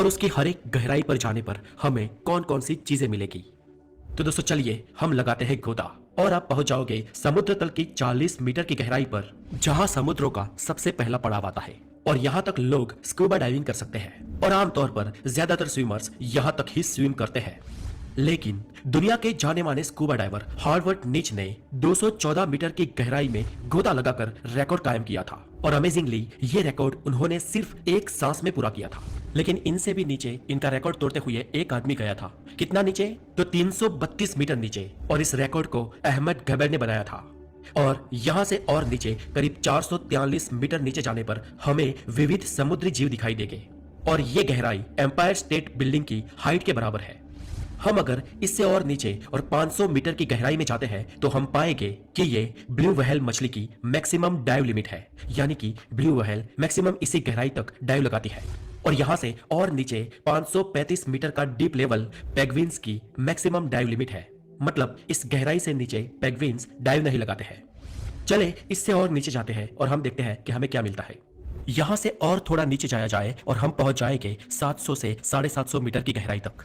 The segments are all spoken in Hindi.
और उसकी हर एक गहराई पर जाने पर हमें कौन कौन सी चीजें मिलेगी। तो दोस्तों चलिए हम लगाते हैं गोता और आप पहुंच जाओगे समुद्र तल की 40 मीटर की गहराई पर, जहां समुद्रों का सबसे पहला पड़ाव आता है। और यहां तक लोग स्कूबा डाइविंग कर सकते हैं और आमतौर पर ज्यादातर स्विमर्स यहां तक ही स्विम करते हैं। लेकिन दुनिया के जाने माने स्कूबा डाइवर हार्वर्ड निच ने 214 मीटर की गहराई में गोता लगाकर रिकॉर्ड कायम किया था। और अमेजिंगली ये रिकॉर्ड उन्होंने सिर्फ एक सांस में पूरा किया था। लेकिन इनसे भी नीचे इनका रिकॉर्ड तोड़ते हुए एक आदमी गया था। कितना नीचे? तो 332 मीटर नीचे। और इस रिकॉर्ड को अहमद गबर ने बनाया था। और यहां से और नीचे करीब 443 मीटर नीचे जाने पर हमें विविध समुद्री जीव दिखाई देंगे। और ये गहराई एम्पायर स्टेट बिल्डिंग की हाइट के बराबर है। हम अगर इससे और नीचे और 500 मीटर की गहराई में जाते हैं तो हम पाएंगे कि ये ब्लू व्हेल मछली की मैक्सिमम डाइव लिमिट है। यानी कि ब्लू व्हेल मैक्सिमम इसी गहराई तक डाइव लगाती है। और यहां से और नीचे 535 मीटर का डीप लेवल पेंगुइन्स की मैक्सिमम डाइव लिमिट है। मतलब इस गहराई से नीचे पेंगुइन्स डाइव नहीं लगाते हैं। चले इससे और नीचे जाते हैं और हम देखते हैं कि हमें क्या मिलता है। यहां से और थोड़ा नीचे जाया जाए और हम पहुंच जाएंगे 700 से 750 मीटर की गहराई तक।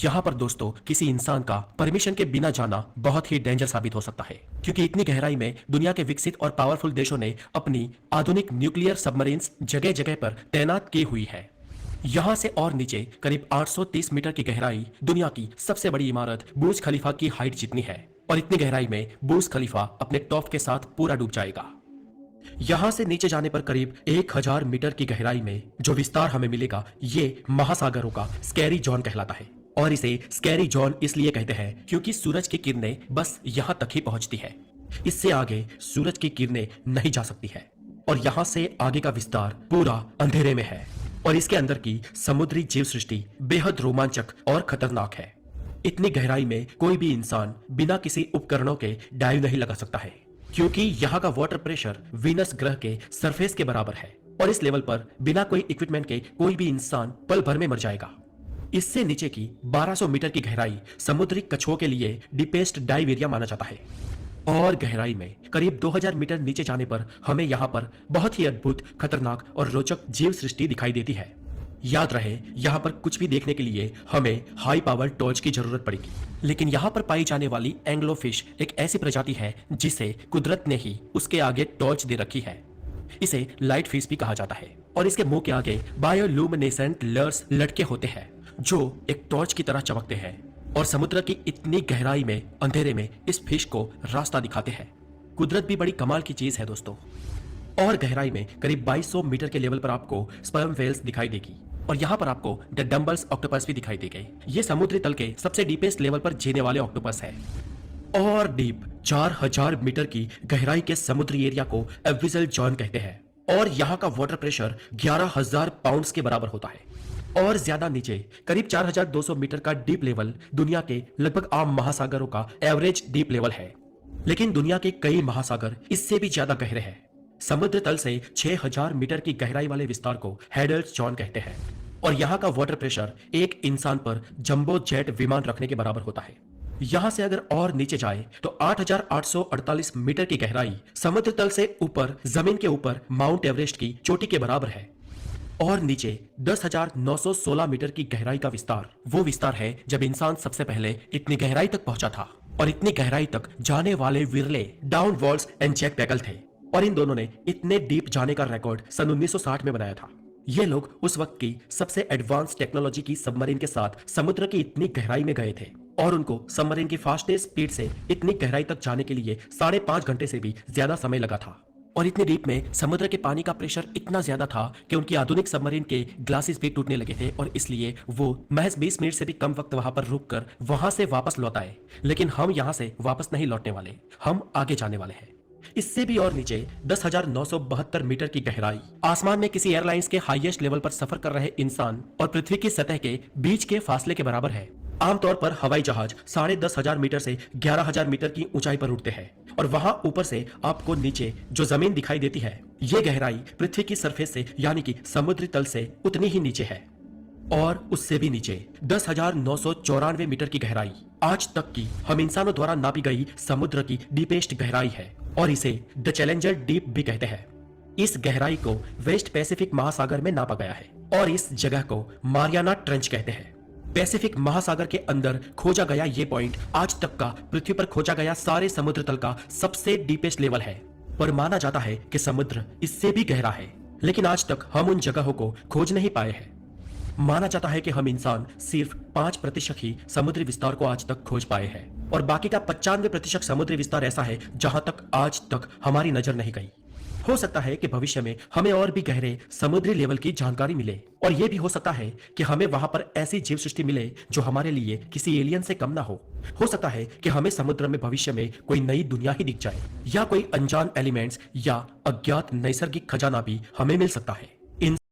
यहां पर दोस्तों किसी इंसान का परमिशन के बिना जाना बहुत ही डेंजर साबित हो सकता है, क्योंकि इतनी गहराई में दुनिया के विकसित और पावरफुल देशों ने अपनी आधुनिक न्यूक्लियर सबमरीन्स जगह जगह पर तैनात की हुई है। यहां से और नीचे करीब 830 मीटर की गहराई दुनिया की सबसे बड़ी इमारत बुर्ज खलीफा की हाइट जितनी है। और इतनी गहराई में बुर्ज खलीफा अपने टॉप के साथ पूरा डूब जाएगा। यहां से नीचे जाने पर करीब 1000 मीटर की गहराई में जो विस्तार हमें मिलेगा ये महासागरों का स्कैरी जोन कहलाता है। और इसे स्कैरी जोन इसलिए कहते हैं क्योंकि सूरज की किरणें बस यहां तक ही पहुंचती है। इससे आगे सूरज की किरणें नहीं जा सकती है। और यहां से आगे का विस्तार पूरा अंधेरे में है। और इसके अंदर की समुद्री जीव सृष्टि बेहद रोमांचक और खतरनाक है। इतनी गहराई में कोई भी इंसान बिना किसी उपकरणों के डाइव नहीं लगा सकता है, क्योंकि यहाँ का वाटर प्रेशर वीनस ग्रह के सरफेस के बराबर है। और इस लेवल पर बिना कोई इक्विपमेंट के कोई भी इंसान पल भर में मर जाएगा। इससे नीचे की 1200 मीटर की गहराई समुद्री कछुओं के लिए डीपेस्ट डाइव एरिया माना जाता है। और गहराई में करीब 2000 मीटर नीचे जाने पर हमें यहाँ पर बहुत ही अद्भुत, खतरनाक और रोचक जीव सृष्टि दिखाई देती है। याद रहे यहाँ पर कुछ भी देखने के लिए हमें हाई पावर टॉर्च की जरूरत पड़ेगी। लेकिन यहाँ पर पाई जाने वाली एंग्लो फिश एक ऐसी प्रजाति है जिसे कुदरत ने ही उसके आगे टॉर्च दे रखी है। इसे लाइट फिश भी कहा जाता है। और इसके मुंह के आगे बायोल्यूमिनेसेंट लर्स लटके होते हैं जो एक टॉर्च की तरह चमकते हैं और समुद्र की इतनी गहराई में अंधेरे में इस फिश को रास्ता दिखाते हैं। कुदरत भी बड़ी कमाल की चीज है दोस्तों। और गहराई में करीब 2200 मीटर के लेवल पर आपको स्पर्म वेल्स दिखाई देगी। और यहाँ पर आपको द डम्बल्स ऑक्टोपस भी दिखाई देंगे। ये समुद्री तल के सबसे डीपेस्ट लेवल पर जीने वाले ऑक्टोपस है। और डीप 4000 मीटर की गहराई के समुद्री एरिया को एब्विसल जोन कहते हैं। और यहाँ का वाटर प्रेशर 11000 पाउंड्स के बराबर होता है। और ज्यादा नीचे करीब 4200 मीटर का डीप लेवल दुनिया के लगभग आम महासागरों का एवरेज डीप लेवल है। लेकिन दुनिया के कई महासागर इससे भी ज्यादा गहरे हैं। समुद्र तल से 6000 मीटर की गहराई वाले विस्तार को हेडल्स जोन कहते हैं। और यहाँ का वाटर प्रेशर एक इंसान पर जंबो जेट विमान रखने के बराबर होता है। यहाँ से अगर और नीचे जाए तो 8848 मीटर की गहराई समुद्र तल से ऊपर जमीन के ऊपर माउंट एवरेस्ट की चोटी के बराबर है। और नीचे 10,916 मीटर की गहराई का विस्तार वो विस्तार है जब इंसान सबसे पहले इतनी गहराई तक पहुंचा था। और इतनी गहराई तक जाने वाले विरले डाउन वॉल्स एंड जैक पैकल थे। और इन दोनों ने इतने डीप जाने का रिकॉर्ड सन 1960 में बनाया था। ये लोग उस वक्त की सबसे एडवांस टेक्नोलॉजी की सबमरीन के साथ समुद्र की इतनी गहराई में गए थे। और उनको सबमरीन की फास्टेस्ट स्पीड से इतनी गहराई तक जाने के लिए 5.5 घंटे से भी ज्यादा समय लगा था। और इतनी डीप में समुद्र के पानी का प्रेशर इतना ज्यादा था कि उनकी आधुनिक सबमरीन के ग्लासेस भी टूटने लगे थे। और इसलिए वो महज 20 मिनट से भी कम वक्त वहां पर रुककर वहां से वापस लौट आए। लेकिन हम यहां से वापस नहीं लौटने वाले, हम आगे जाने वाले हैं। इससे भी और नीचे 10,972 मीटर की गहराई आसमान में किसी एयरलाइंस के हाईएस्ट लेवल पर सफर कर रहे इंसान और पृथ्वी की सतह के बीच के फासले के बराबर है। आमतौर पर हवाई जहाज 10,500 मीटर से 11,000 मीटर की ऊंचाई पर उड़ते हैं। और वहां ऊपर से आपको नीचे जो जमीन दिखाई देती है ये गहराई पृथ्वी की सरफेस से यानी कि समुद्री तल से उतनी ही नीचे है। और उससे भी नीचे 10,994 मीटर की गहराई आज तक की हम इंसानों द्वारा नापी गई समुद्र की डीपेस्ट गहराई है। और इसे द चैलेंजर डीप भी कहते हैं। इस गहराई को वेस्ट पैसिफिक महासागर में नापा गया है। और इस जगह को मारियाना ट्रेंच कहते हैं। पैसिफिक महासागर के अंदर खोजा गया ये पॉइंट आज तक का पृथ्वी पर खोजा गया सारे समुद्र तल का सबसे डीपेस्ट लेवल है, पर माना जाता है कि समुद्र इससे भी गहरा है, लेकिन आज तक हम उन जगहों को खोज नहीं पाए हैं। माना जाता है कि हम इंसान सिर्फ 5% ही समुद्री विस्तार को आज तक खोज पाए हैं और बाकी का 95% समुद्री विस्तार ऐसा है जहां तक आज तक हमारी नजर नहीं गई। हो सकता है कि भविष्य में हमें और भी गहरे समुद्री लेवल की जानकारी मिले और यह भी हो सकता है कि हमें वहां पर ऐसी जीव सृष्टि मिले जो हमारे लिए किसी एलियन से कम ना हो। हो सकता है कि हमें समुद्र में भविष्य में कोई नई दुनिया ही दिख जाए या कोई अनजान एलिमेंट्स या अज्ञात नैसर्गिक खजाना भी हमें मिल सकता है। इन